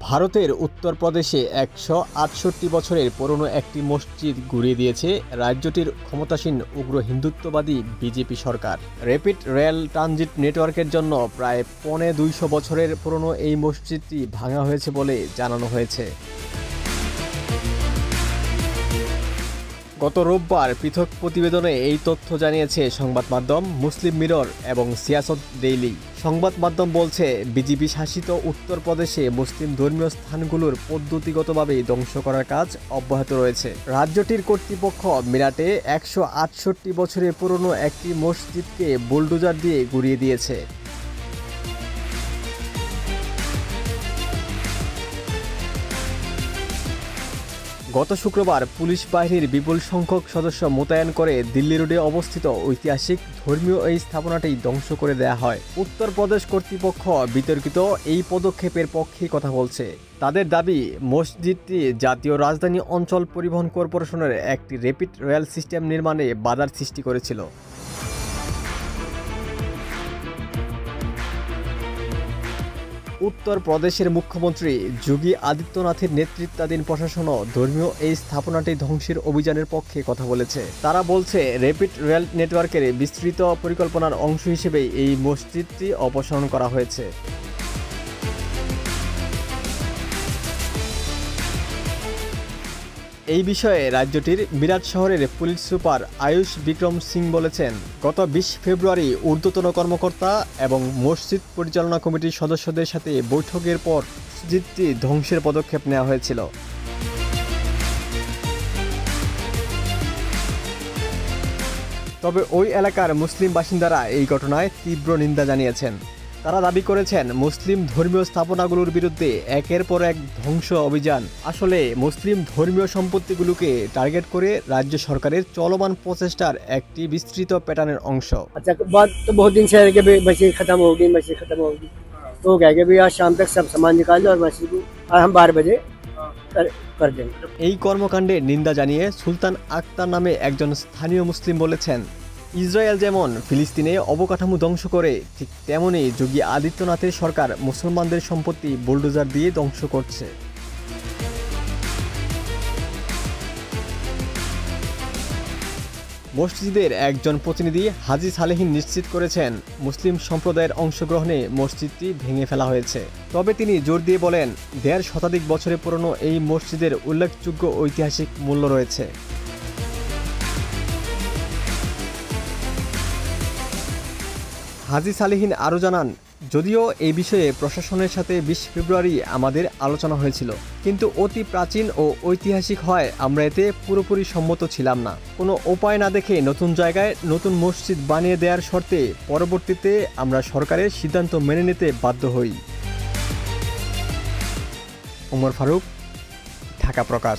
ভারতের উত্তরপ্রদেশে ১৬৮ বছরের পুরনো একটি মসজিদ গুঁড়িয়ে দিয়েছে রাজ্যটির ক্ষমতাসীন উগ্র হিন্দুত্ববাদী বিজেপি সরকার। র্যাপিড রেল ট্রানজিট নেটওয়ার্কের জন্য প্রায় ২৫০ বছরের পুরনো এই মসজিদটি ভাঙা হয়েছে বলে জানানো হয়েছে। গত রোববার পৃথক প্রতিবেদনে এই তথ্য জানিয়েছে সংবাদ মাধ্যম মুসলিম মিরর এবং সিয়াসত ডেইলি। সংবাদ মাধ্যম বলছে, বিজেপি শাসিত উত্তরপ্রদেশে মুসলিম ধর্মীয় স্থানগুলোর পদ্ধতিগতভাবে ধ্বংস করার কাজ অব্যাহত রয়েছে। রাজ্যটির কর্তৃপক্ষ মিরাটে ১৬৮ বছরের পুরনো একটি মসজিদকে বুলডোজার দিয়ে গুঁড়িয়ে দিয়েছে। গত শুক্রবার পুলিশ বাহিনীর বিপুল সংখ্যক সদস্য মোতায়েন করে দিল্লি রোডে অবস্থিত ঐতিহাসিক ধর্মীয় এই স্থাপনাটি ধ্বংস করে দেয়া হয়। উত্তরপ্রদেশ কর্তৃপক্ষ বিতর্কিত এই পদক্ষেপের পক্ষে কথা বলছে। তাদের দাবি, মসজিদটি জাতীয় রাজধানী অঞ্চল পরিবহন কর্পোরেশনের একটি র্যাপিড রেল সিস্টেম নির্মাণে বাধার সৃষ্টি করেছিল। উত্তরপ্রদেশের মুখ্যমন্ত্রী যোগী আদিত্যনাথের নেতৃত্বাধীন প্রশাসনও ধর্মীয় এই স্থাপনাটি ধ্বংসের অভিযানের পক্ষে কথা বলেছে। তারা বলছে, র্যাপিড রেল নেটওয়ার্কের বিস্তৃত পরিকল্পনার অংশ হিসেবে এই মসজিদটি অপসারণ করা হয়েছে। এই বিষয়ে রাজ্যটির মিরাট শহরের পুলিশ সুপার আয়ুষ বিক্রম সিং বলেছেন, গত ২০ ফেব্রুয়ারি ঊর্ধ্বতন কর্মকর্তা এবং মসজিদ পরিচালনা কমিটির সদস্যদের সাথে বৈঠকের পর মসজিদটি ধ্বংসের পদক্ষেপ নেওয়া হয়েছিল। তবে ওই এলাকার মুসলিম বাসিন্দারা এই ঘটনায় তীব্র নিন্দা জানিয়েছেন। তারা দাবি করেছেন, মুসলিম ধর্মীয় স্থাপনাগুলোর বিরুদ্ধে একের পর এক ধ্বংস অভিযান আসলে মুসলিম ধর্মীয় সম্পত্তিগুলোকে টার্গেট করে রাজ্য সরকারের চলমান প্রচেষ্টার একটি বিস্তৃত প্যাটার্নের অংশ। আচ্ছা, বাত তো বহুত দিন से है कि मस्जिद खत्म होगी तो कह के भी आज शाम तक सब सामान निकाल दो और मस्जिद को हम 12 बजे कर देंगे। এই কর্মকাণ্ডের নিন্দা জানিয়ে সুলতান আক্তার নামে একজন স্থানীয় মুসলিম বলেছেন, ইসরায়েল যেমন ফিলিস্তিনে অবকাঠামো ধ্বংস করে, ঠিক তেমনই যোগী আদিত্যনাথের সরকার মুসলমানদের সম্পত্তি বুলডোজার দিয়ে ধ্বংস করছে। মসজিদের একজন প্রতিনিধি হাজি সালেহীন নিশ্চিত করেছেন, মুসলিম সম্প্রদায়ের অংশগ্রহণে মসজিদটি ভেঙে ফেলা হয়েছে। তবে তিনি জোর দিয়ে বলেন, ১.৫ শতাধিক বছরের পুরনো এই মসজিদের উল্লেখযোগ্য ঐতিহাসিক মূল্য রয়েছে। হাজি সালেহীন আরও জানান, যদিও এই বিষয়ে প্রশাসনের সাথে ২০ ফেব্রুয়ারি আমাদের আলোচনা হয়েছিল, কিন্তু অতি প্রাচীন ও ঐতিহাসিক হয় আমরা এতে পুরোপুরি সম্মত ছিলাম না। কোনো উপায় না দেখে নতুন জায়গায় নতুন মসজিদ বানিয়ে দেওয়ার শর্তে পরবর্তীতে আমরা সরকারের সিদ্ধান্ত মেনে নিতে বাধ্য হই। ওমর ফারুক, ঢাকা প্রকাশ।